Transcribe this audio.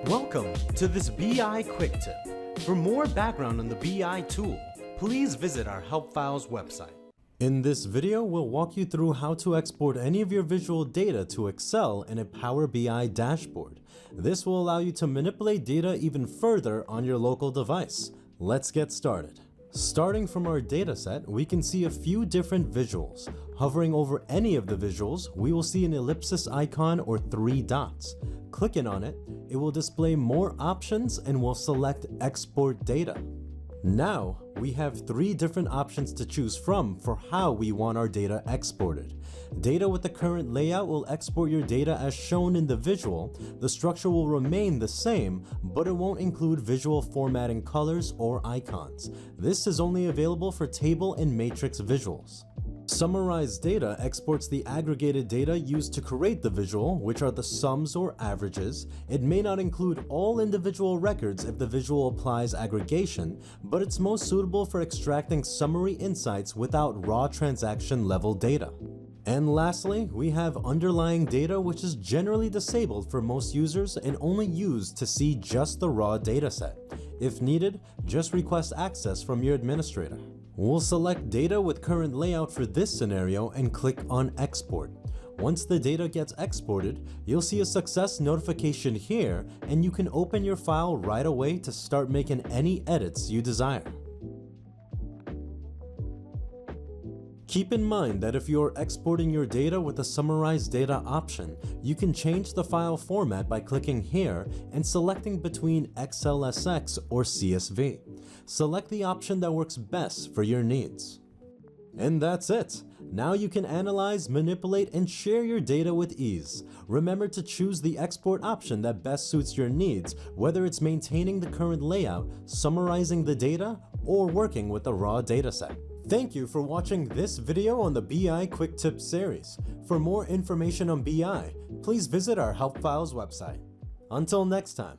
Welcome to this BI Quick Tip. For more background on the BI tool, please visit our Help Files website. In this video, we'll walk you through how to export any of your visual data to Excel in a Power BI dashboard. This will allow you to manipulate data even further on your local device. Let's get started. Starting from our dataset, we can see a few different visuals. Hovering over any of the visuals, we will see an ellipsis icon or 3 dots. Clicking on it, it will display more options and will select Export Data. Now, we have 3 different options to choose from for how we want our data exported. Data with the current layout will export your data as shown in the visual. The structure will remain the same, but it won't include visual formatting colors or icons. This is only available for table and matrix visuals. Summarized data exports the aggregated data used to create the visual, which are the sums or averages. It may not include all individual records if the visual applies aggregation, but it's most suitable for extracting summary insights without raw transaction level data. And lastly, we have underlying data, which is generally disabled for most users and only used to see just the raw dataset. If needed, just request access from your administrator. We'll select data with current layout for this scenario and click on Export. Once the data gets exported, you'll see a success notification here, and you can open your file right away to start making any edits you desire. Keep in mind that if you're exporting your data with the Summarized Data option, you can change the file format by clicking here and selecting between XLSX or CSV. Select the option that works best for your needs. And that's it! Now you can analyze, manipulate, and share your data with ease. Remember to choose the export option that best suits your needs, whether it's maintaining the current layout, summarizing the data, or working with the raw dataset. Thank you for watching this video on the BI Quick Tips series. For more information on BI, please visit our Help Files website. Until next time.